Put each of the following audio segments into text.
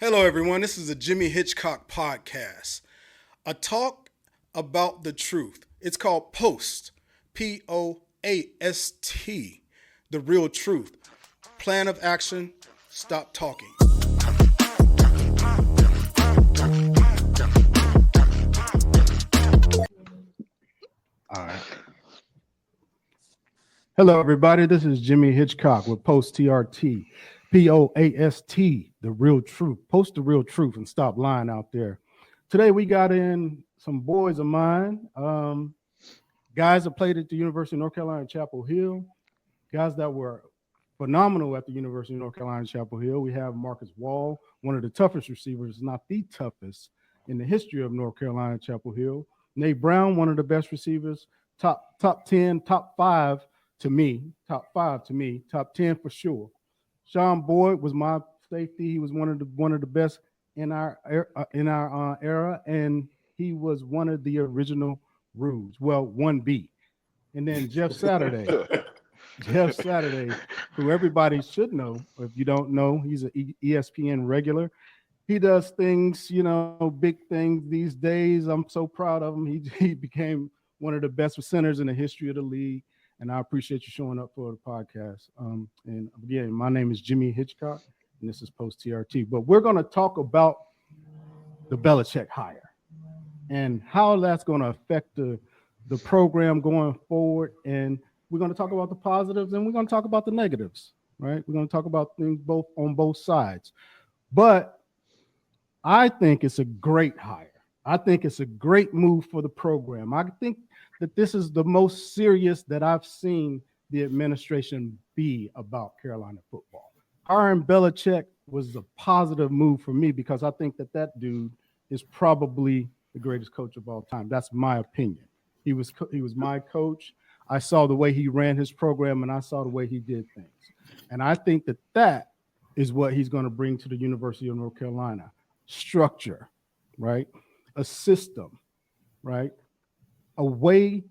Hello, everyone. This is the Jimmy Hitchcock podcast, a talk about the truth. It's called Post, Poast, the real truth. Plan of action, stop talking. All right. Hello, everybody. This is Jimmy Hitchcock with Post TRT, Poast, the real truth. Post the real truth and stop lying out there. Today, we got in some boys of mine, guys that played at the University of North Carolina, Chapel Hill, guys that were phenomenal at the University of North Carolina, Chapel Hill. We have Marcus Wall, one of the toughest receivers, not the toughest in the history of North Carolina, Chapel Hill. Nate Brown, one of the best receivers, top 10, top 5 to me, top 10 for sure. Sean Boyd was my safety. He was one of the best in our era, and he was one of the original Rudes. Well, 1B. And then Jeff Saturday, who everybody should know. If you don't know, he's an ESPN regular. He does things, big things these days. I'm so proud of him. He became one of the best centers in the history of the league. And I appreciate you showing up for the podcast. And again, my name is Jimmy Hitchcock, and this is Post TRT. But we're going to talk about the Belichick hire and how that's going to affect the program going forward. And we're going to talk about the positives, and we're going to talk about the negatives, right? We're going to talk about things on both sides. But I think it's a great hire. I think it's a great move for the program. I think that this is the most serious that I've seen the administration be about Carolina football. Hiring Belichick was a positive move for me because I think that dude is probably the greatest coach of all time. That's my opinion. He was my coach. I saw the way he ran his program, and I saw the way he did things. And I think that is what he's going to bring to the University of North Carolina. Structure, right? A system, right? A way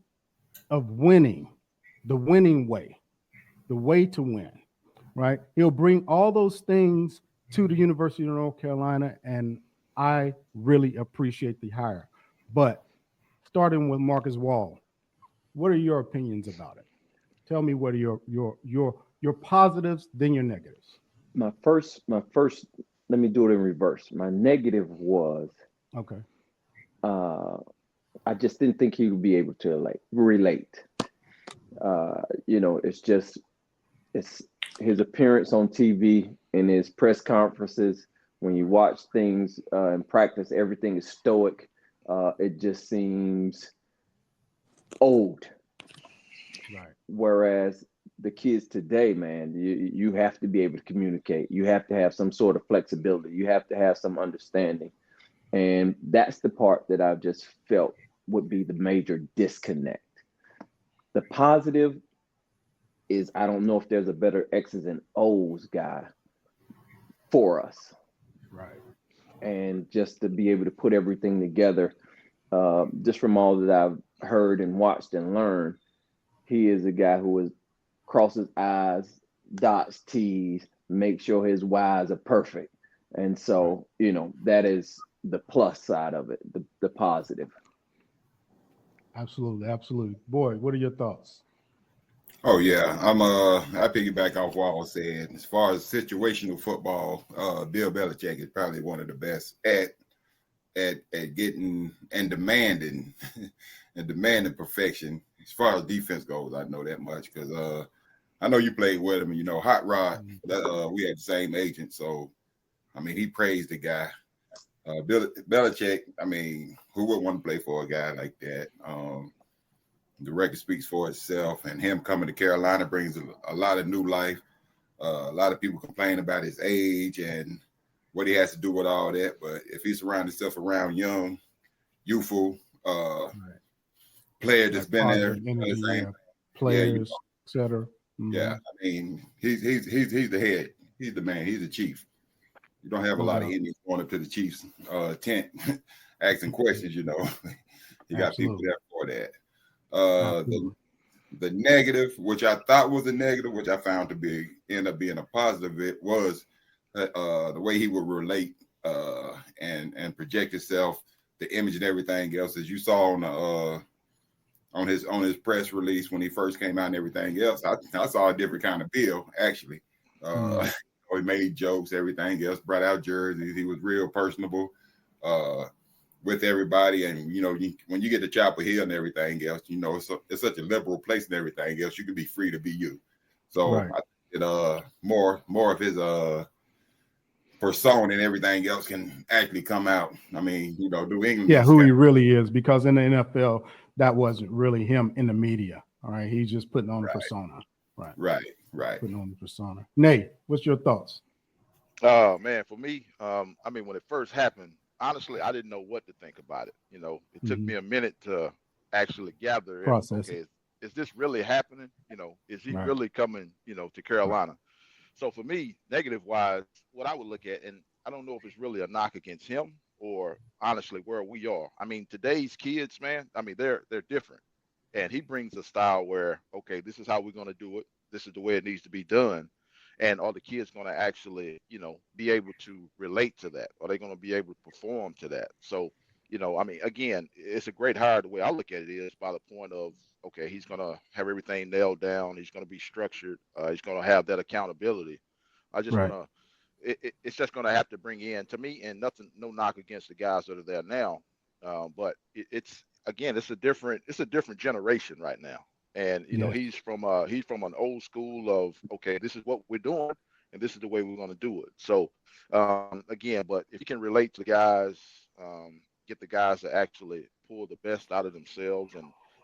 of winning, the winning way, the way to win, right? He'll bring all those things to the University of North Carolina, and I really appreciate the hire. But starting with Marcus Wall, what are your opinions about it? Tell me what are your positives, then your negatives. My first, let me do it in reverse. My negative was, Okay. I just didn't think he would be able to relate. It's his appearance on TV and his press conferences. When you watch things in practice, everything is stoic. It just seems old. Right. Whereas the kids today, man, you have to be able to communicate. You have to have some sort of flexibility. You have to have some understanding. And that's the part that I've just felt would be the major disconnect. The positive is I don't know if there's a better X's and O's guy for us. Right. And just to be able to put everything together, just from all that I've heard and watched and learned, he is a guy who crosses I's, dots T's, make sure his Y's are perfect. And so, that is the plus side of it, the positive. Absolutely. Boy, what are your thoughts? Oh yeah, I piggyback off what I was saying. As far as situational football, Bill Belichick is probably one of the best at getting and demanding and demanding perfection. As far as defense goes, I know that much because I know you played with him. And, Hot Rod, we had the same agent, so I mean he praised the guy. Belichick, I mean, who would want to play for a guy like that? The record speaks for itself, and him coming to Carolina brings a lot of new life. A lot of people complain about his age and what he has to do with all that, but if he surrounds himself around young, youthful player that's been there, players, etc. Yeah, I mean, he's the head, he's the man, he's the chief. You don't have a lot of Indians going up to the Chiefs tent asking questions, You got people there for that. The negative, which I thought was a negative, which I found to end up being a positive, it was the way he would relate and project himself, the image and everything else, as you saw on his press release when he first came out and everything else. I saw a different kind of Bill, actually. He made jokes, everything else, brought out jerseys. He was real personable with everybody. And, when you get to Chapel Hill and everything else, it's such a liberal place and everything else. You can be free to be you. So I think that more of his persona and everything else can actually come out. I mean, New England. Yeah, who he really is, because in the NFL, that wasn't really him in the media. All right. He's just putting on a persona. Right. Putting on the persona. Nate, what's your thoughts? Man, for me, when it first happened, honestly, I didn't know what to think about it. It took me a minute to actually gather it. Process. Okay, is this really happening? Is he really coming, to Carolina? Right. So for me, negative wise, what I would look at, and I don't know if it's really a knock against him or honestly where we are. I mean, today's kids, man, they're different. And he brings a style where, okay, this is how we're going to do it. This is the way it needs to be done. And are the kids going to actually, be able to relate to that? Are they going to be able to perform to that? So, again, it's a great hire. The way I look at it is by the point of, okay, he's going to have everything nailed down. He's going to be structured. He's going to have that accountability. I just want to, it's just going to have to bring in, to me, and no knock against the guys that are there now. But it's a different generation right now. And, he's from an old school of, okay, this is what we're doing and this is the way we're going to do it. So, but if you can relate to the guys, get the guys to actually pull the best out of themselves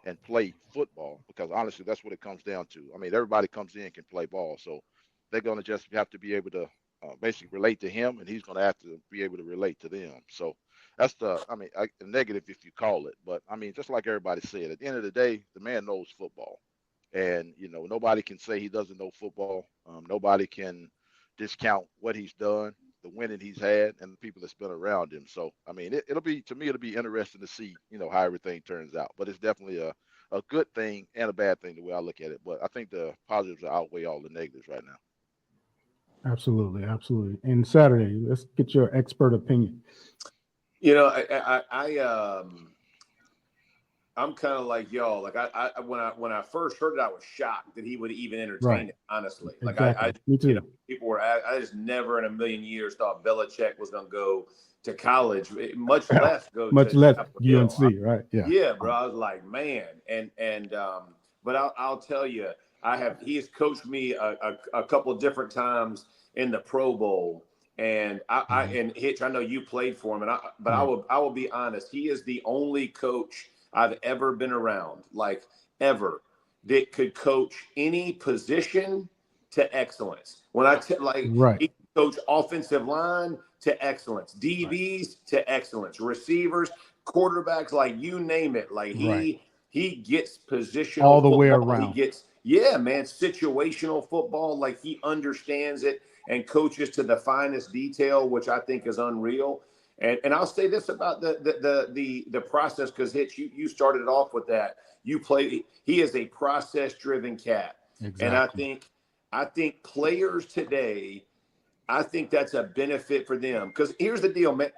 and play football, because honestly, that's what it comes down to. Everybody comes in and can play ball. So they're going to just have to be able to basically relate to him, and he's going to have to be able to relate to them. So that's the negative, if you call it. But, just like everybody said, at the end of the day, the man knows football. And, nobody can say he doesn't know football. Nobody can discount what he's done, the winning he's had, and the people that's been around him. So, it'll be interesting to see, how everything turns out. But it's definitely a good thing and a bad thing the way I look at it. But I think the positives outweigh all the negatives right now. Absolutely. And Saturday, let's get your expert opinion. I'm kind of like y'all. Like when I first heard it, I was shocked that he would even entertain it. Honestly, exactly. Me too. People were. I just never in a million years thought Belichick was going to go to college, much less go to UNC, right? Yeah, bro. I was like, man, but I'll tell you, he has coached me a couple of different times in the Pro Bowl. And and Hitch, I know you played for him, I will be honest. He is the only coach I've ever been around, like ever, that could coach any position to excellence. When he can coach offensive line to excellence, DBs to excellence, receivers, quarterbacks, like you name it. Like he gets positional all the football. Way around. He gets situational football. Like he understands it and coaches to the finest detail, which I think is unreal. And I'll say this about the process, because Hitch, you started it off with that. He is a process-driven cat. Exactly. And I think players today, I think that's a benefit for them. Because here's the deal, man.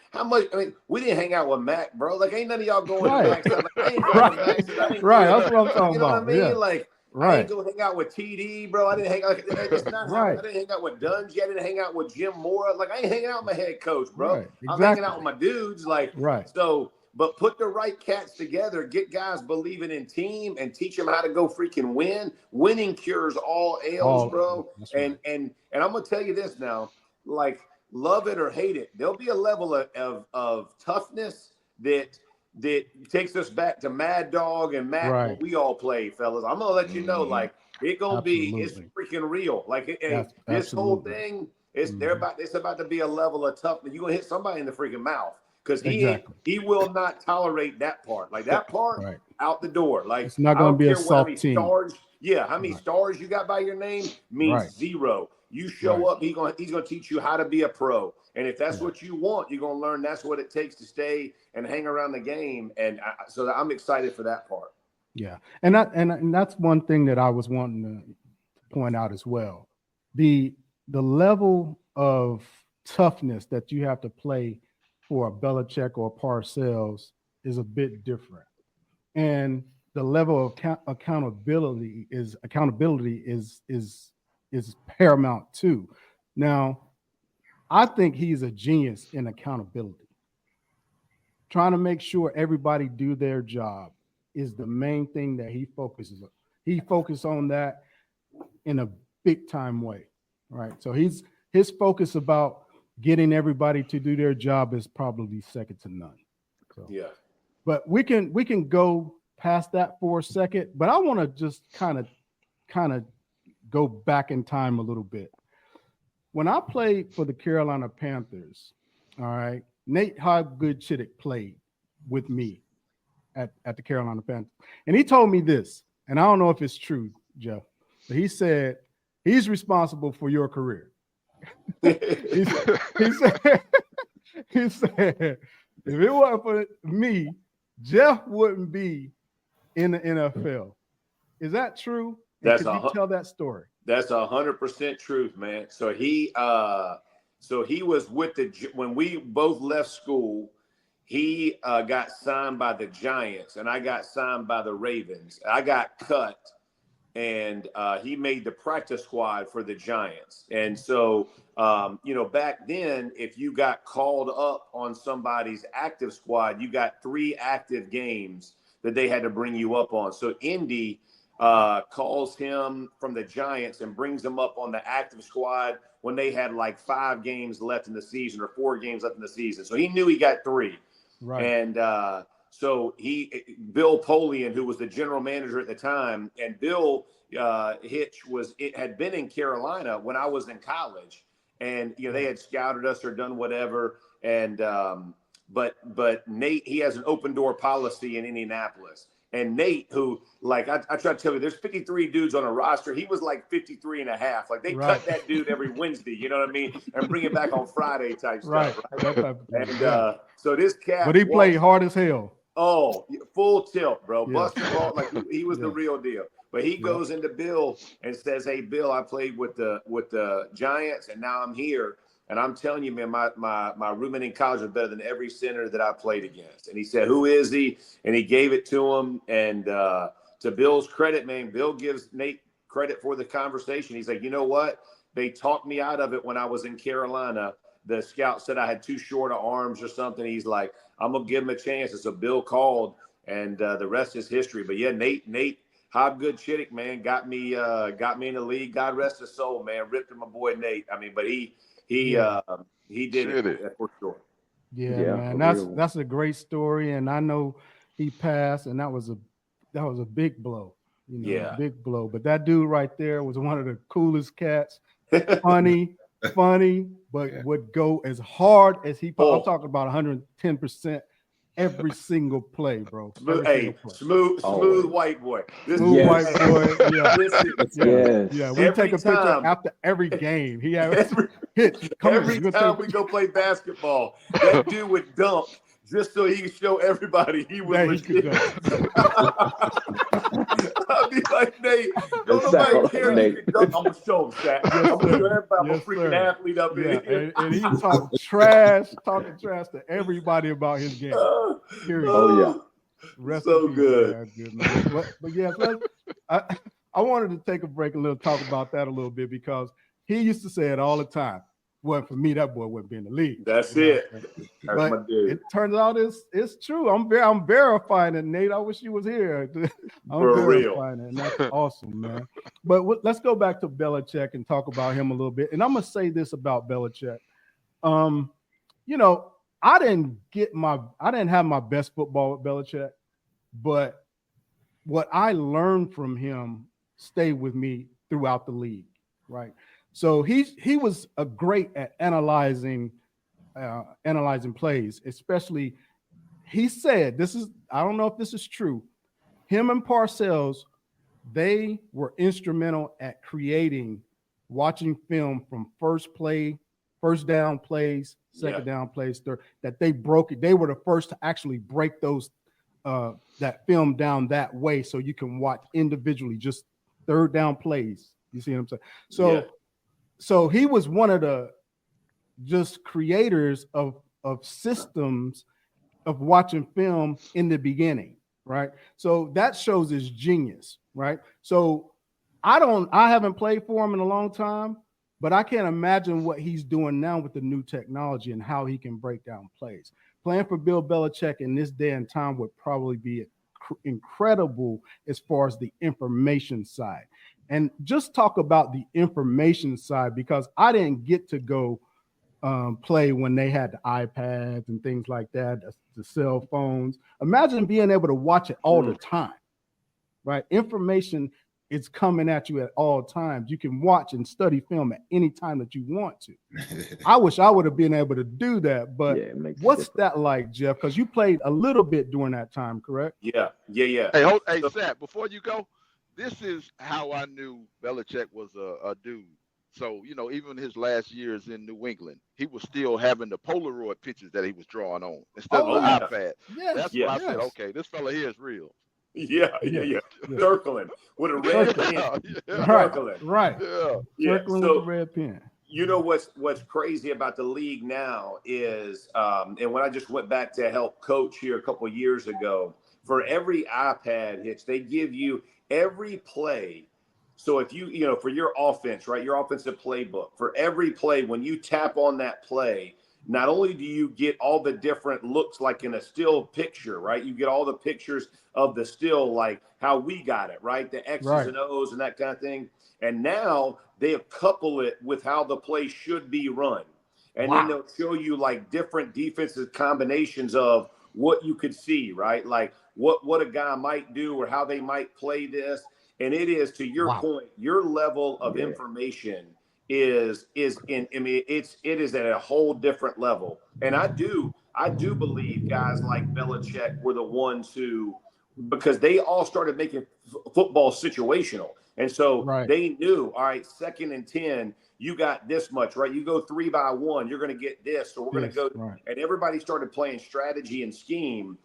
We didn't hang out with Mac, bro. Like, ain't none of y'all going to Mac. Like, I ain't going to Mac. That's what I'm talking about. You know what I mean? Yeah. Like, I didn't go hang out with TD, bro. I didn't hang out. It's not I didn't hang out with Dungy. I didn't hang out with Jim Mora. Like, I ain't hanging out with my head coach, bro. Exactly. I'm hanging out with my dudes. Like, so, but put the right cats together, get guys believing in team, and teach them how to go freaking win. Winning cures all ails, bro. And I'm gonna tell you this now, like, love it or hate it, there'll be a level of toughness that takes us back to Mad Dog and Matt when we all played, fellas. I'm gonna let you know, like, it's freaking real. Like, this whole thing it's about to be a level of toughness. You're gonna hit somebody in the freaking mouth, because he will not tolerate that part. Like, that part out the door. Like, it's not gonna be a soft team. How many stars you got by your name means zero. You show up, he's gonna teach you how to be a pro. And if that's what you want, you're gonna learn that's what it takes to stay and hang around the game. And so I'm excited for that part. Yeah, and that's one thing that I was wanting to point out as well. The level of toughness that you have to play for a Belichick or a Parcells is a bit different. And the level of accountability is paramount too. Now, I think he's a genius in accountability. Trying to make sure everybody do their job is the main thing that he focuses on. He focused on that in a big time way, right? So his focus about getting everybody to do their job is probably second to none. So, yeah. But we can go past that for a second, but I want to just kind of go back in time a little bit. When I played for the Carolina Panthers, all right, Nate Hobgood-Chittick played with me at the Carolina Panthers. And he told me this, and I don't know if it's true, Jeff, but he said he's responsible for your career. he said, if it wasn't for me, Jeff wouldn't be in the NFL. Is that true? Could you tell that story? That's 100% truth, man. So he was with when we both left school. He got signed by the Giants, and I got signed by the Ravens. I got cut, and he made the practice squad for the Giants. And so, back then, if you got called up on somebody's active squad, you got 3 active games that they had to bring you up on. So Indy calls him from the Giants and brings him up on the active squad when they had like 5 games left in the season or 4 games left in the season. So he knew he got 3. Right. And so Bill Polian, who was the general manager at the time, and Bill Hitch had been in Carolina when I was in college, and they had scouted us or done whatever. And but Nate, he has an open door policy in Indianapolis. And Nate, who, like, I try to tell you, there's 53 dudes on a roster. He was like 53 and a half. Like, they cut that dude every Wednesday, you know what I mean? And bring him back on Friday type stuff. Right? And so this cat. But he played hard as hell. Oh, full tilt, bro. Yeah. Busting ball. Like, he was the real deal. But he goes into Bill and says, hey, Bill, I played with the Giants, and now I'm here. And I'm telling you, man, my roommate in college was better than every center that I played against. And he said, who is he? And he gave it to him. And to Bill's credit, man, Bill gives Nate credit for the conversation. He's like, you know what? They talked me out of it when I was in Carolina. The scout said I had too short of arms or something. He's like, I'm going to give him a chance. And so Bill called, and the rest is history. But, yeah, Nate Hobgood-Chittick, man, got me in the league. God rest his soul, man. Ripped to my boy Nate. I mean, but he did it for sure. Yeah, man. That's a great story, and I know he passed, and that was a big blow. Big blow. But that dude right there was one of the coolest cats. Funny, but would go as hard as he. I'm talking about 110% every single play, bro. Smooth white boy. White boy. Yeah. Yes. We take a picture after every game. He had every time we go play basketball, that dude would dunk just so he could show everybody he was legit. I'd be like, Nate, don't nobody care you can dunk. I'm gonna show him, Shaq. I'm gonna show everybody I'm a freaking athlete up here. And he talking trash to everybody about his game. Period. Oh yeah. So good. But yeah, I wanted to take a break and talk about that a little bit, because he used to say it all the time. Well, for me, that boy wouldn't be in the league. That's it. But my dude. It turns out it's true. I'm verifying it, Nate. I wish you was here. I'm verifying it, and that's awesome, man. But let's go back to Belichick and talk about him a little bit. And I'm gonna say this about Belichick. I didn't have my best football with Belichick, but what I learned from him stayed with me throughout the league, right? So he was a great at analyzing plays, especially. He said, I don't know if this is true. Him and Parcells, they were instrumental at watching film from first down plays, second down plays, third, that they broke it. They were the first to actually break those that film down that way, so you can watch individually just third down plays. You see what I'm saying? So he was one of the just creators of systems of watching film in the beginning, right? So that shows his genius, right? So I haven't played for him in a long time, but I can't imagine what he's doing now with the new technology and how he can break down plays. Playing for Bill Belichick in this day and time would probably be incredible as far as the information side. And just talk about the information side, because I didn't get to go play when they had the iPads and things like that, the cell phones. Imagine being able to watch it all the time, right? Information is coming at you at all times. You can watch and study film at any time that you want to. I wish I would have been able to do that, but what's that like, Jeff? Because you played a little bit during that time, correct? Yeah. Hey, Sat, before you go, this is how I knew Belichick was a dude. So, even his last years in New England, he was still having the Polaroid pictures that he was drawing on instead of the iPad. Yes, that's when I said, okay, this fella here is real. Yeah. Circling with a red pen. Circling. Right. Yeah. Circling with a red pen. You know what's crazy about the league now is, and when I just went back to help coach here a couple of years ago, for every iPad Hitch, they give you every play. So if you for your offense, right, your offensive playbook, for every play, when you tap on that play, not only do you get all the different looks like in a still picture, right? You get all the pictures of the still, like how we got it, right? The X's and O's and that kind of thing. And now they couple it with how the play should be run. And then they'll show you like different defensive combinations of what you could see, right? Like what a guy might do or how they might play this. And it is, to your point, your level of information it is at a whole different level. And I do believe guys like Belichick were the ones who, because they all started making football situational. And so they knew, all right, 2nd and 10, you got this much, right? You go 3-by-1, you're going to get this. So we're going to go. Right. And everybody started playing strategy and scheme.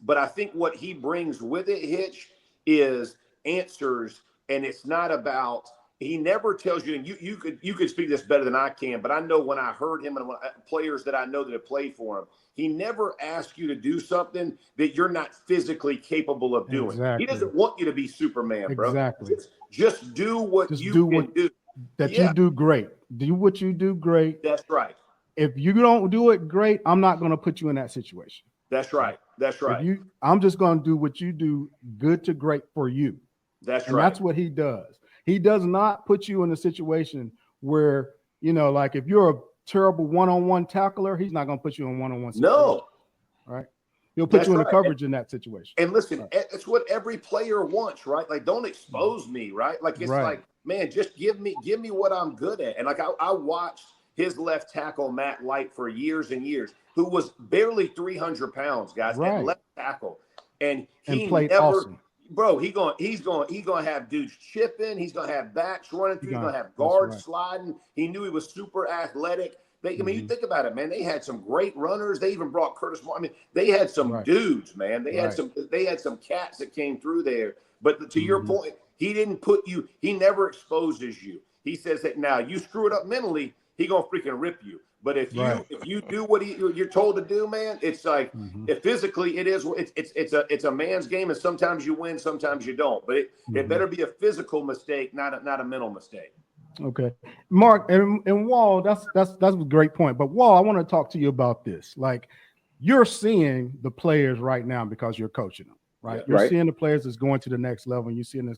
But I think what he brings with it, Hitch, is answers. And it's not about, he never tells you, and you could speak this better than I can, but I know when I heard him and players that I know that have played for him, he never asks you to do something that you're not physically capable of doing. Exactly. He doesn't want you to be Superman, bro. Exactly. Just do what you can do. You do great. Do what you do great. That's right. If you don't do it great, I'm not going to put you in that situation. That's right. That's right. I'm just going to do what you do good to great for you. That's right. That's what he does. He does not put you in a situation where, like if you're a terrible one-on-one tackler, he's not going to put you in one-on-one situation. No. Right? He'll put you in a coverage in that situation. And listen, it's what every player wants, right? Like, don't expose me, right? Like, it's like, man, just give me what I'm good at. And like, I watched his left tackle, Matt Light, for years and years, who was barely 300 pounds, guys, at left tackle. And he played awesome. Bro, he's gonna have dudes chipping. He's gonna have backs running through. He's gonna have guards sliding. He knew he was super athletic. I mean, you think about it, man. They had some great runners. They even brought Curtis Moore. I mean, they had some dudes, man. They had some cats that came through there. But to your point, he didn't put you. He never exposes you. He says that now you screw it up mentally, he gonna freaking rip you. But if you do what you're told to do, man, it's like if physically it's a man's game, and sometimes you win, sometimes you don't. But it better be a physical mistake, not a mental mistake. Okay, Mark and Wall, that's a great point. But Wall, I want to talk to you about this. Like, you're seeing the players right now because you're coaching them, right? Yeah, you're seeing the players that's going to the next level, and you're seeing the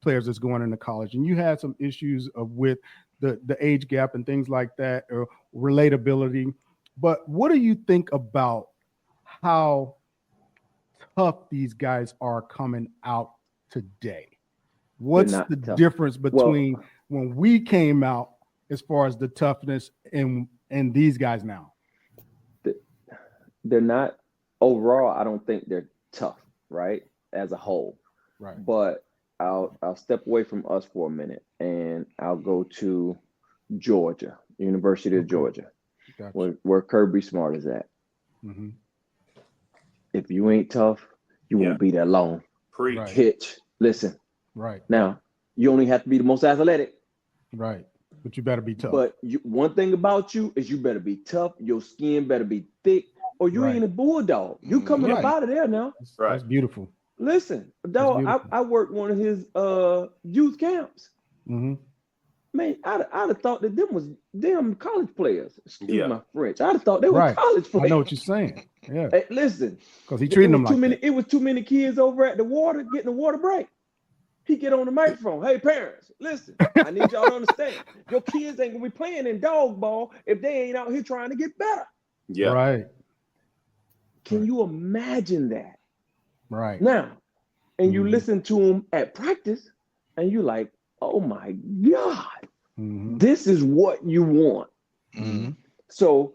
players that's going into college, and you had some issues with the age gap and things like that, or relatability. But what do you think about how tough these guys are coming out today? What's the difference between when we came out as far as the toughness and these guys now? They're not overall. I don't think they're tough, right? As a whole, right? But I'll step away from us for a minute and I'll go to Georgia, University of Georgia, where Kirby Smart is at. Mm-hmm. If you ain't tough, you won't be there long. Preach. Hitch, listen. Right. Now, you only have to be the most athletic. Right. But you better be tough. But one thing about you is you better be tough. Your skin better be thick, or you ain't a bulldog. You coming up out of there now. That's beautiful. Listen, dog, I worked one of his youth camps. Mm-hmm. Man, I'd have thought that them was damn college players. Excuse my French. I'd have thought they were college players. I know what you're saying. Yeah. Hey, listen, because he treated them like that. It was too many kids over at the water getting a water break. He get on the microphone. Hey, parents, listen, I need y'all to understand. Your kids ain't gonna be playing in dog ball if they ain't out here trying to get better. Yeah. Right. Can you imagine that? Right. Now, and you listen to them at practice, and you like, oh my God, this is what you want. So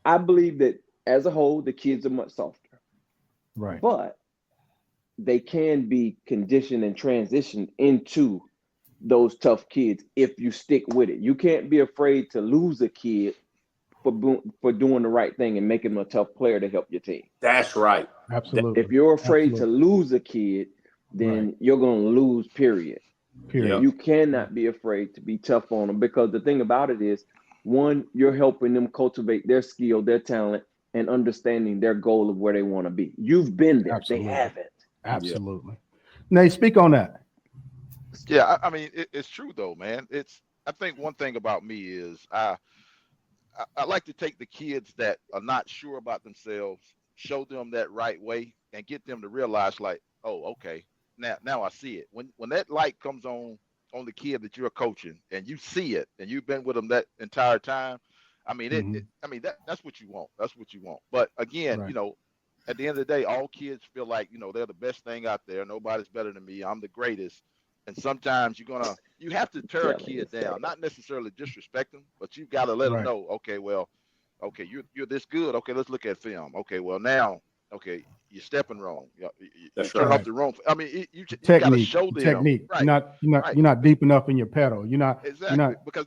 I believe that as a whole, the kids are much softer. Right. But they can be conditioned and transitioned into those tough kids if you stick with it. You can't be afraid to lose a kid for doing the right thing and making them a tough player to help your team. That's right. Absolutely. If you're afraid to lose a kid, then you're going to lose, period. You cannot be afraid to be tough on them, because the thing about it is, one, you're helping them cultivate their skill, their talent, and understanding their goal of where they want to be. You've been there. Absolutely. They haven't. Absolutely. Nate, speak on that. Yeah, I mean, it's true though, man. I think one thing about me is I like to take the kids that are not sure about themselves, show them that right way, and get them to realize, like, oh, okay, now I see it. When that light comes on the kid that you're coaching, and you see it, and you've been with them that entire time, I mean, that's what you want. That's what you want. But again, you know, at the end of the day, all kids feel like, you know, they're the best thing out there. Nobody's better than me. I'm the greatest. And sometimes you have to tear a kid down, not necessarily disrespect them, but you've got to let them know, okay, well, okay, you're this good. Okay, let's look at film. Okay, well now, okay, you're stepping wrong. You turn off the wrong. I mean, you got to show them technique. Right. You're not deep enough in your pedal. You're not because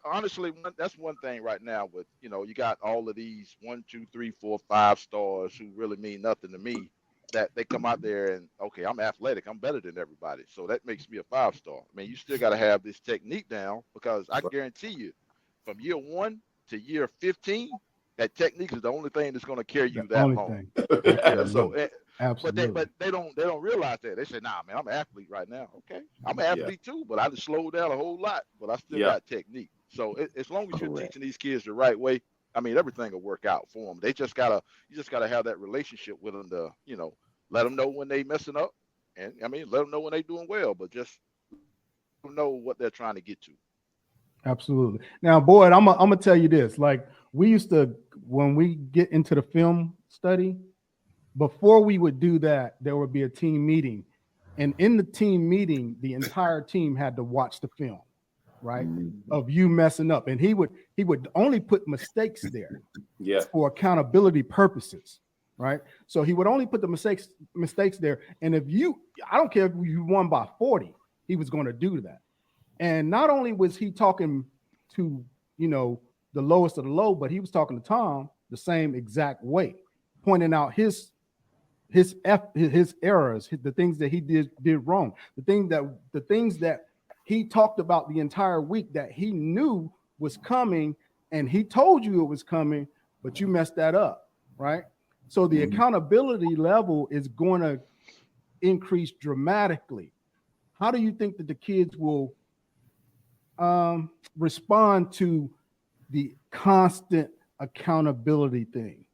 honestly, that's one thing right now. With, you know, you got all of these 1, 2, 3, 4, 5 stars who really mean nothing to me. That they come out there and, okay, I'm athletic, I'm better than everybody, so that makes me a 5-star. I mean, you still got to have this technique down, because I guarantee you, from year 1 to year 15, that technique is the only thing that's going to carry you that long. Absolutely. But they don't realize that. They say, nah, man, I'm an athlete right now. Okay, I'm an athlete too, but I just slowed down a whole lot, but I still got technique. So as long as you're teaching these kids the right way, I mean, everything will work out for them. You just gotta have that relationship with them to, you know, let them know when they messing up, and I mean, let them know when they doing well, but just know what they're trying to get to. Absolutely. Now, Boyd, I'm gonna tell you this. Like, we used to, when we get into the film study, before we would do that, there would be a team meeting, and in the team meeting, the entire team had to watch the film, right, of you messing up, and he would only put mistakes there, for accountability purposes, right? So he would only put the mistakes there, and I don't care if you won by 40, he was going to do that. And not only was he talking to, you know, the lowest of the low, but he was talking to Tom the same exact way, pointing out his errors, the things that he did wrong, the things that he talked about the entire week that he knew was coming, and he told you it was coming, but you messed that up, right? So the accountability level is going to increase dramatically. How do you think that the kids will respond to the constant accountability thing?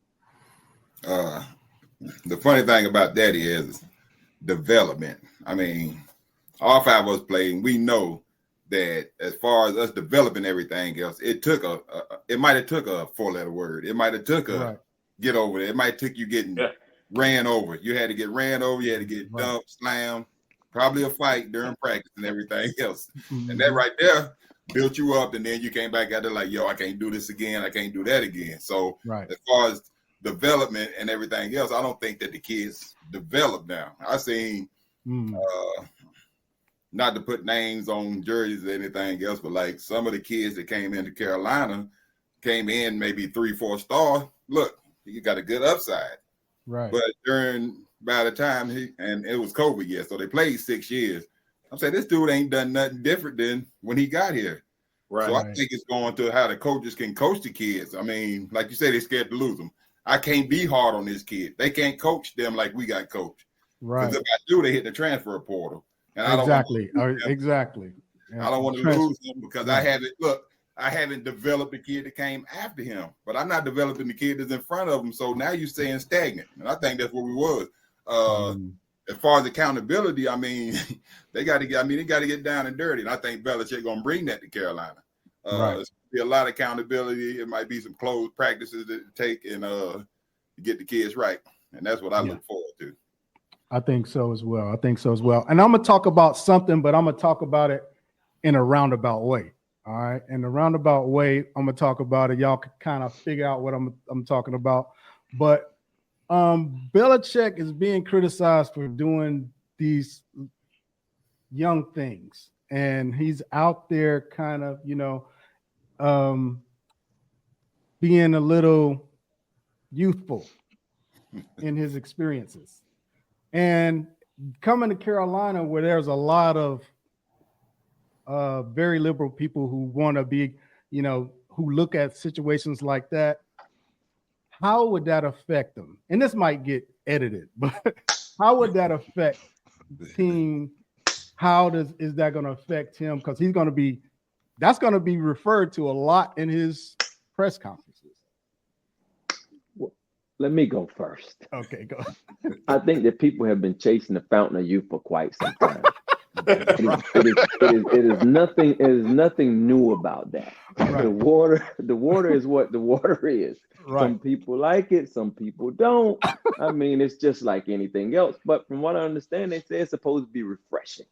The funny thing about that is development. I mean, all 5 of us playing, we know that as far as us developing everything else, it might have took a 4-letter word. It might have took a get over it. It might have took you getting ran over. You had to get ran over. You had to get dumped, slammed, probably a fight during practice and everything else. And that right there built you up. And then you came back out there like, yo, I can't do this again. I can't do that again. So as far as development and everything else, I don't think that the kids develop now. I seen, not to put names on jerseys or anything else, but like some of the kids that came into Carolina came in maybe 3-4 stars. Look, you got a good upside. Right. But by the time and it was COVID, so they played 6 years. I'm saying this dude ain't done nothing different than when he got here. Right. So I think it's going to how the coaches can coach the kids. I mean, like you said, they're scared to lose them. I can't be hard on this kid. They can't coach them like we got coached. Right. Because if I do, they hit the transfer portal. And I don't exactly. Exactly. I don't want to lose him because I haven't developed the kid that came after him, but I'm not developing the kid that's in front of him. So now you're staying stagnant. And I think that's what we was. As far as accountability, I mean, they got to get down and dirty. And I think Belichick going to bring that to Carolina. There's be a lot of accountability. It might be some closed practices to take and get the kids right. And that's what I look forward to. I think so as well. And I'm going to talk about something, but I'm going to talk about it in a roundabout way. All right. In a roundabout way, I'm going to talk about it. Y'all can kind of figure out what I'm talking about. But Belichick is being criticized for doing these young things. And he's out there kind of, being a little youthful in his experiences. And coming to Carolina, where there's a lot of very liberal people who want to be, who look at situations like that, how would that affect them? And this might get edited, but how would that affect the team? How is that going to affect him? Because that's going to be referred to a lot in his press conferences. Well, let me go first. Okay, go. I think that people have been chasing the fountain of youth for quite some time. It is nothing new about that. Right. The water is what the water is. Right. Some people like it, some people don't. I mean, it's just like anything else. But from what I understand, they say it's supposed to be refreshing.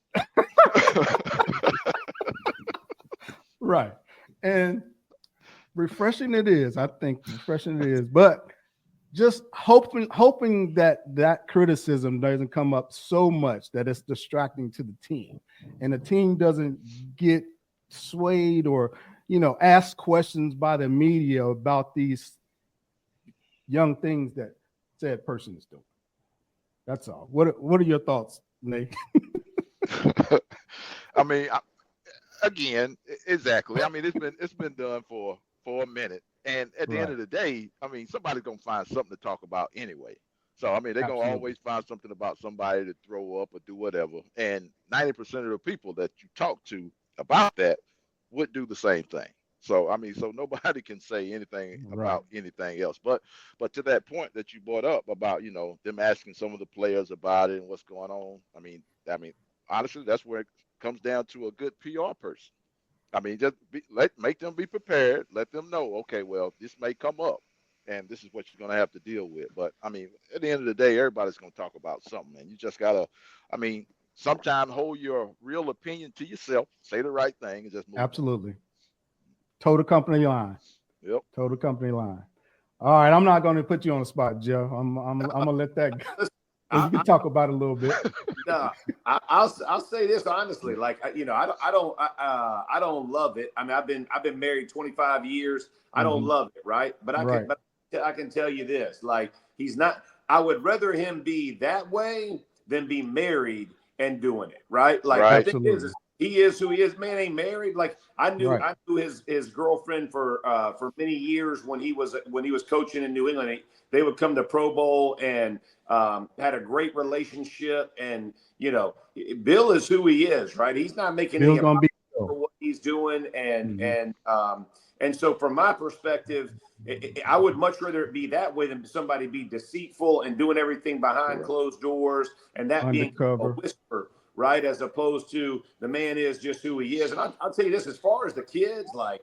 Right. And refreshing it is. I think refreshing it is. But just hoping that criticism doesn't come up so much that it's distracting to the team, and the team doesn't get swayed or asked questions by the media about these young things that said person is doing. That's all. What are your thoughts, Nate? I mean, again, exactly. I mean, it's been done for a minute. And at the end of the day, I mean, somebody's going to find something to talk about anyway. So, I mean, they're going to always find something about somebody to throw up or do whatever. And 90% of the people that you talk to about that would do the same thing. So, I mean, so nobody can say anything about anything else. But to that point that you brought up about, them asking some of the players about it and what's going on. I mean, honestly, that's where it comes down to a good PR person. I mean, just make them be prepared. Let them know, okay, well, this may come up, and this is what you're going to have to deal with. But, I mean, at the end of the day, everybody's going to talk about something, and you just got to, I mean, sometimes hold your real opinion to yourself, say the right thing, and just move Absolutely. On. Toe the company line. Yep. Toe the company line. All right, I'm not going to put you on the spot, Joe. I'm going to let that go. You can talk about it a little bit. No, I'll say this honestly. Like, I don't love it. I mean, I've been married 25 years. I don't love it, right? But I can tell you this. Like, he's not. I would rather him be that way than be married and doing it, right? Like, the thing is he is who he is. Man ain't married. Like, I knew his girlfriend for many years when he was coaching in New England. They would come to Pro Bowl and had a great relationship. And Bill is who he is, right? He's not making any apology for what he's doing. And so from my perspective, I would much rather it be that way than somebody be deceitful and doing everything behind closed doors and that undercover. Being a whisper. Right, as opposed to the man is just who he is. And I'll tell you this, as far as the kids, like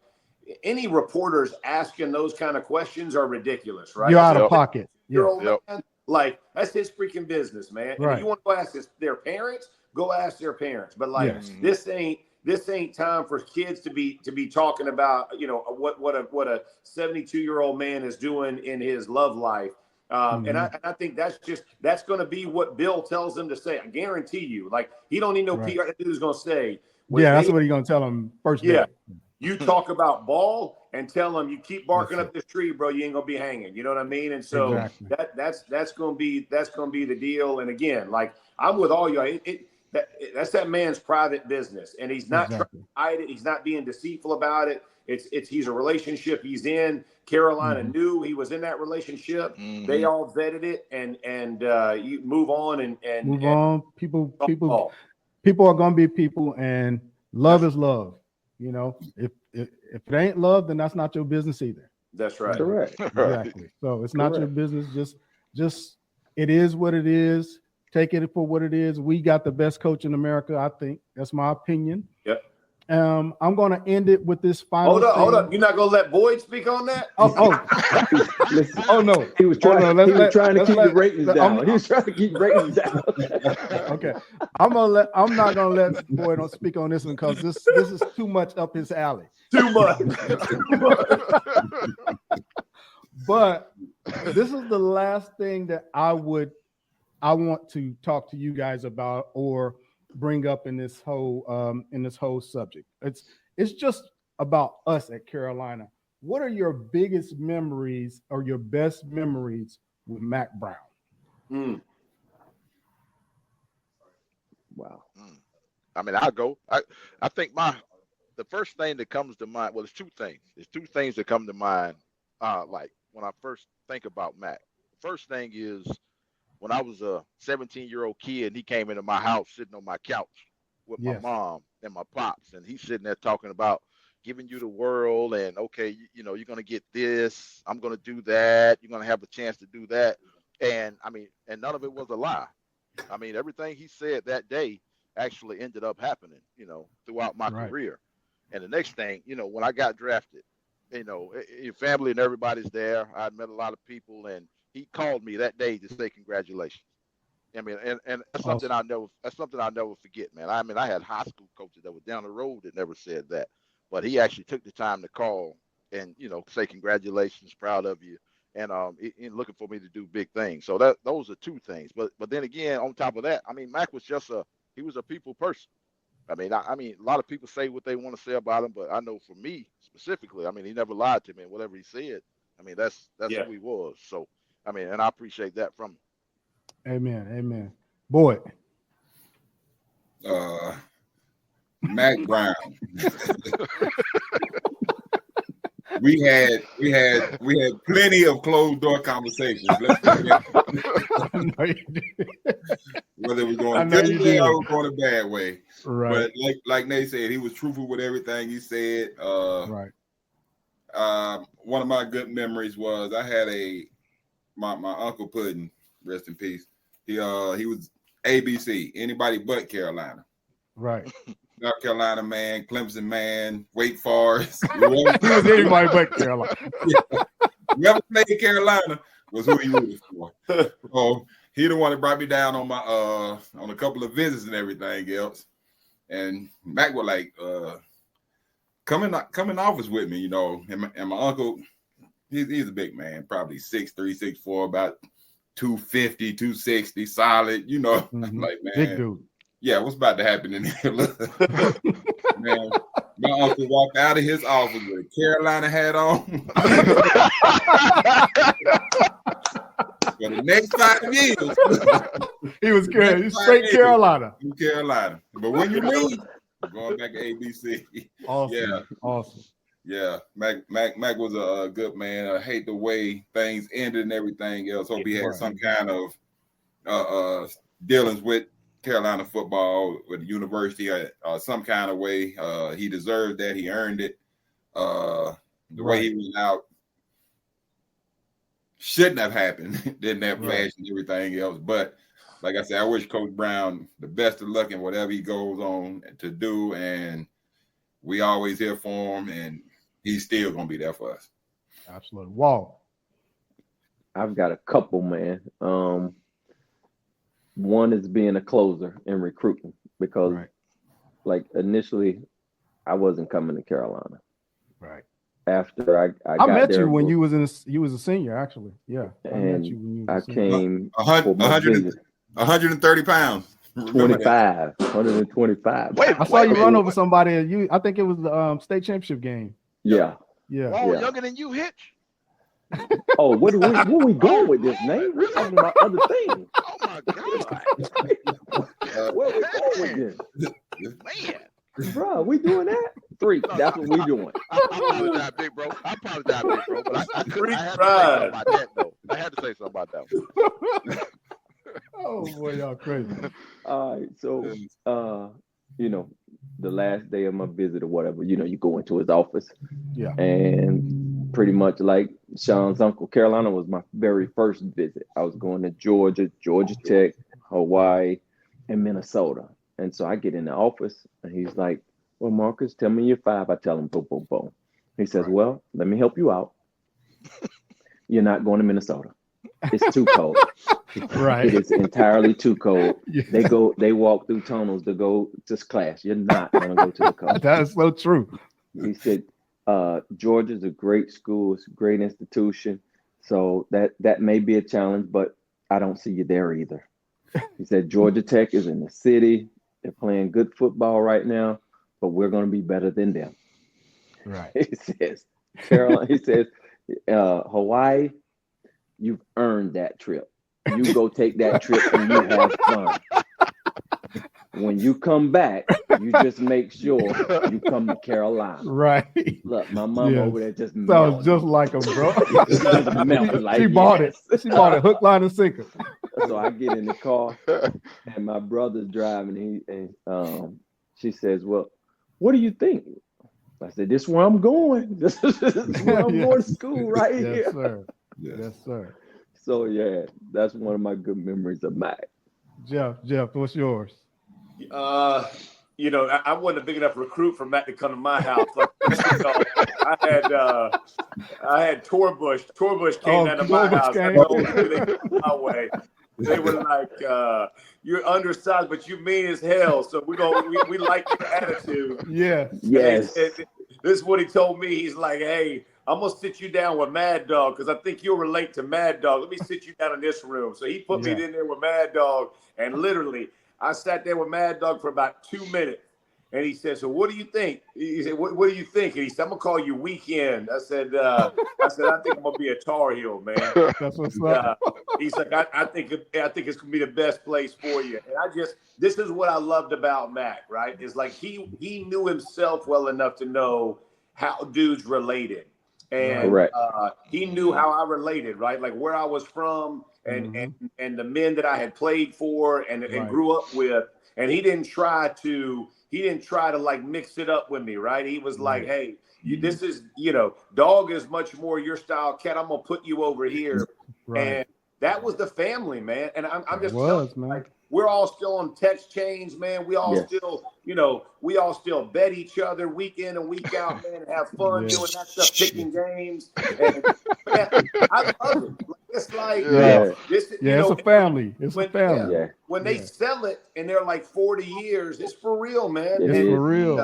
any reporters asking those kind of questions are ridiculous, right? You're out of pocket. Man, like, that's his freaking business, man. And if you want to go ask their parents, go ask their parents. But like this ain't time for kids to be talking about, what a 72-year-old man is doing in his love life. And I think that's going to be what Bill tells them to say. I guarantee you, like, he don't need no PR. That dude's going to say, that's what he's going to tell him first. Yeah, you talk about ball and tell them you keep barking up this tree, bro. You ain't going to be hanging. You know what I mean? And so that's going to be the deal. And again, like, I'm with all y'all. That's that man's private business, and he's not trying to hide it. He's not being deceitful about it. He's a relationship he's in. Carolina knew he was in that relationship. They all vetted it, and you move on and move on. People are gonna be people, and love is love. You know, if it ain't love, then that's not your business either. That's right. Correct. Exactly. So it's not your business. Just it is what it is. Take it for what it is. We got the best coach in America, I think. That's my opinion. Yep. I'm going to end it with this final Hold up. You're not going to let Boyd speak on that? Listen, oh no. He was trying to keep the ratings down. He was trying to keep ratings down. Okay. I'm not gonna let Boyd speak on this one because this is too much up his alley. Too much. But this is the last thing that I want to talk to you guys about or bring up in this whole subject. It's just about us at Carolina. What are your biggest memories or your best memories with Mack Brown? Wow. I mean, I'll go. I think the first thing that comes to mind, well, there's two things. There's two things that come to mind, like when I first think about Mack. The first thing is when I was a 17-year-old kid, and he came into my house sitting on my couch with my mom and my pops, and he's sitting there talking about giving you the world, and okay, you know, you're gonna get this, I'm gonna do that, you're gonna have a chance to do that, and I mean, and none of it was a lie. I mean, everything he said that day actually ended up happening, you know, throughout my career. And the next thing, you know, when I got drafted, you know, your family and everybody's there. I met a lot of people, and he called me that day to say congratulations. I mean, and that's something I'll never forget, man. I mean, I had high school coaches that were down the road that never said that, but he actually took the time to call and, you know, say congratulations, proud of you, and looking for me to do big things. So those are two things. But then again, on top of that, I mean, Mack was he was a people person. I mean, a lot of people say what they want to say about him, but I know for me specifically, I mean, he never lied to me, and whatever he said, I mean, that's who he was. So, I mean, and I appreciate that from him. Amen. Boy. Mack Brown. we had plenty of closed door conversations. Whether it was going good way or going a bad way. Right. But like Nate said, he was truthful with everything he said. Right. One of my good memories was I had my Uncle Puddin', rest in peace. He was ABC, anybody but Carolina. Right. South Carolina man, Clemson man, Wake Forest. He was anybody but Carolina. Whoever played Carolina was who he rooted for. So he the one that brought me down on my on a couple of visits and everything else. And Mack was like, come in office with me, you know. And my uncle, he's a big man, probably 6'3", 6'4", about 250, 260, solid, you know. I'm like, man, big dude. Yeah, what's about to happen in here? Man, my uncle walked out of his office with a Carolina hat on. For the next 5 years, he was straight Carolina. Carolina. But when you leave, going back to ABC. Awesome. Yeah, Mack was a good man. I hate the way things ended and everything else. Hope he had some kind of dealings with Carolina football, with the university, some kind of way. He deserved that. He earned it. The way he went out shouldn't have happened. Didn't have flash and everything else. But like I said, I wish Coach Brown the best of luck in whatever he goes on to do. And we always here for him, and he's still going to be there for us. Absolutely. Wow. I've got a couple, man. One is being a closer and recruiting because, like, initially I wasn't coming to Carolina. Right. After I met you when you was a senior, actually. Yeah. And I met you when you was I came 130 pounds. 125. Wait, I saw you run over somebody. I think it was the state championship game. Yeah. Oh, younger than you, Hitch. Oh, where we going with this, Nate? We're talking about other things. Oh my God. Where we going with this? Man. Bro, we doing that? 3. That's what we doing. I apologize, big bro. But I had to say something about that, though. I had to say something about that one. Oh boy, y'all crazy. All right, so the last day of my visit or whatever, you go into his office. Yeah. And pretty much like Sean's uncle, Carolina was my very first visit. I was going to Georgia Tech, Hawaii, and Minnesota. And so I get in the office and he's like, well, Marcus, tell me your 5. I tell him, boom, boom, boom. He says, well, let me help you out. You're not going to Minnesota. It's too cold. Right. It is entirely too cold. Yeah. They walk through tunnels to go to class. You're not going to go to the cold. That is so true. He said, Georgia's a great school. It's a great institution. So that may be a challenge, but I don't see you there either. He said, Georgia Tech is in the city. They're playing good football right now, but we're going to be better than them. Right. He says, Carolina, he says, Hawaii, you've earned that trip. You go take that trip and you have fun. When you come back, you just make sure you come to Carolina. Right. Look, my mom over there just sounds just like him, bro. She bought it. She bought it hook, line, and sinker. So I get in the car and my brother's driving. And she says, well, what do you think? I said, this is where I'm going. This is where I'm going to school right here. Yes, sir. Yes, sir. So, yeah, that's one of my good memories of Mac. Jeff, what's yours? I wasn't a big enough recruit for Matt to come to my house. I had Torbush. Torbush came down to my house. I know my way. They were like, "You're undersized, but you mean as hell." So we like your attitude. Yeah. Yes. This is what he told me. He's like, "Hey, I'm gonna sit you down with Mad Dog because I think you'll relate to Mad Dog. Let me sit you down in this room." So he put me in there with Mad Dog, and literally, I sat there with Mad Dog for about 2 minutes. And he said, so what do you think? He said, what do you think? And he said, I'm going to call you Weekend. I said, I think I'm going to be a Tar Heel, man. That's what's up. He's like, I think it's going to be the best place for you. And this is what I loved about Mac, right? Is like he knew himself well enough to know how dudes related. And he knew how I related, right? Like where I was from and the men that I had played for and grew up with. And he didn't try to like mix it up with me, right? He was like, hey, this is, Dog is much more your style, Cat. I'm going to put you over here. Right. And that was the family, man. And I'm just telling you, like, we're all still on text chains, man. We all still, we all still bet each other week in and week out, man, and have fun doing that stuff, picking games. And, man, I love it. It's like, it's a family. It's a family. Yeah. When they sell it and they're like 40 years, it's for real, man. It's for real.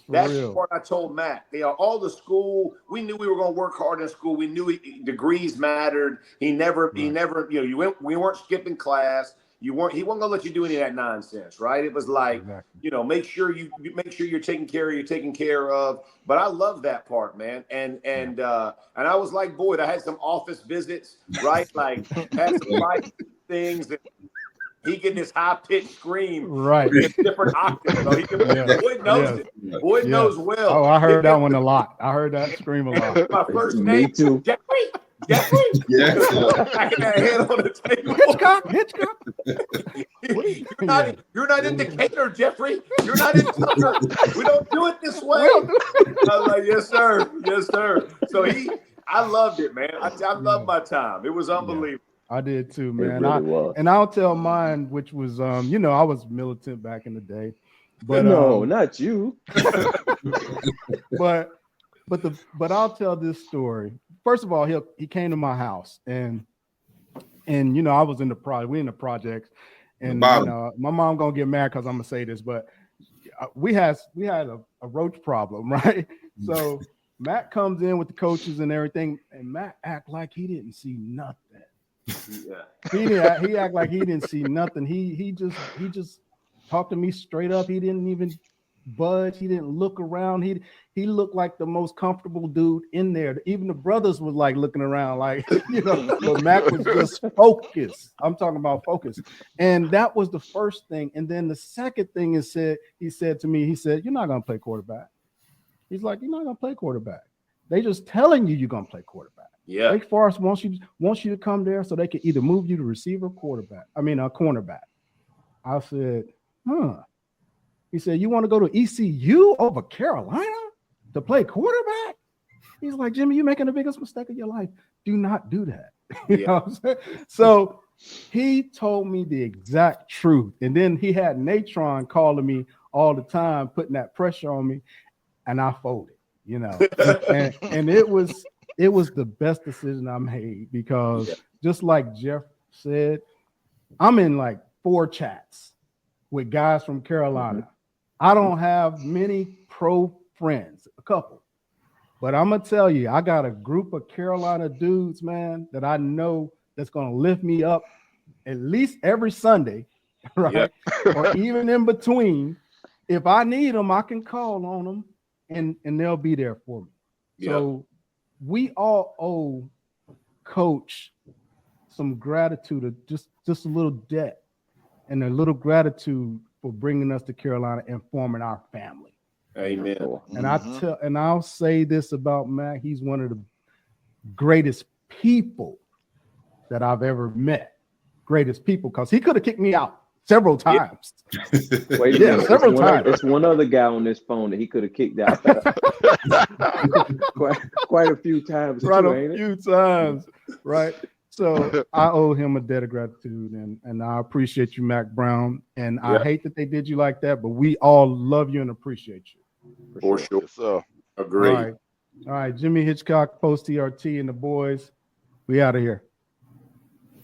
That's the part I told Matt. All the school, we knew we were going to work hard in school. We knew degrees mattered. He never, we weren't skipping class. He wasn't gonna let you do any of that nonsense, right? It was like, make sure you're taken care of. But I love that part, man. And I was like, Boyd, I had some office visits, right? Like had some light things that he getting this high pitched scream, right? In different octaves. Boyd knows it. Boyd knows well. Oh, I heard that one a lot. I heard that scream a lot. My first name, me too. Jeffrey? Yes. Backing that head on the table. Hitchcock. You're not in Decatur, Jeffrey. You're not in Tucker. We don't do it this way. I was like, yes, sir. Yes, sir. So I loved it, man. I loved my time. It was unbelievable. I did too, man. Really and I'll tell mine, which was, I was militant back in the day. But no, not you. but I'll tell this story. First of all, he came to my house and I was in the project. We in the projects, and my mom gonna get mad because I'm gonna say this, but we had a roach problem, right? So Matt comes in with the coaches and everything, and Matt act like he didn't see nothing. Yeah, he act like he didn't see nothing. He just talked to me straight up. He didn't even budge. He didn't look around. He looked like the most comfortable dude in there. Even the brothers was like looking around, like, but Mac was just focused. I'm talking about focus. And that was the first thing. And then the second thing he said to me, you're not going to play quarterback. He's like, you're not going to play quarterback. They just telling you're going to play quarterback. Yeah. Wake Forest wants you to come there so they can either move you to receiver, a cornerback. I said, huh. He said, you want to go to ECU over Carolina to play quarterback? He's like, Jimmy, you're making the biggest mistake of your life. Do not do that. You know what I'm saying? So he told me the exact truth. And then he had Natron calling me all the time, putting that pressure on me, and I folded, and it was the best decision I made because just like Jeff said, I'm in like 4 chats with guys from Carolina. Mm-hmm. I don't have many pro friends, a couple, but I'm going to tell you, I got a group of Carolina dudes, man, that I know that's going to lift me up at least every Sunday, right? Or even in between. If I need them, I can call on them and they'll be there for me. So we all owe Coach some gratitude, just a little debt and a little gratitude for bringing us to Carolina and forming our family. Amen. And I'll say this about Mac: he's one of the greatest people that I've ever met. Greatest people, because he could have kicked me out several times. Wait, several times. It's one other guy on this phone that he could have kicked out quite a few times. Times, right? So I owe him a debt of gratitude, and I appreciate you, Mac Brown. And I hate that they did you like that, but we all love you and appreciate you. For sure. Yes, sir. Agreed. All right, Jimmy Hitchcock, Post TRT, and the boys. We out of here.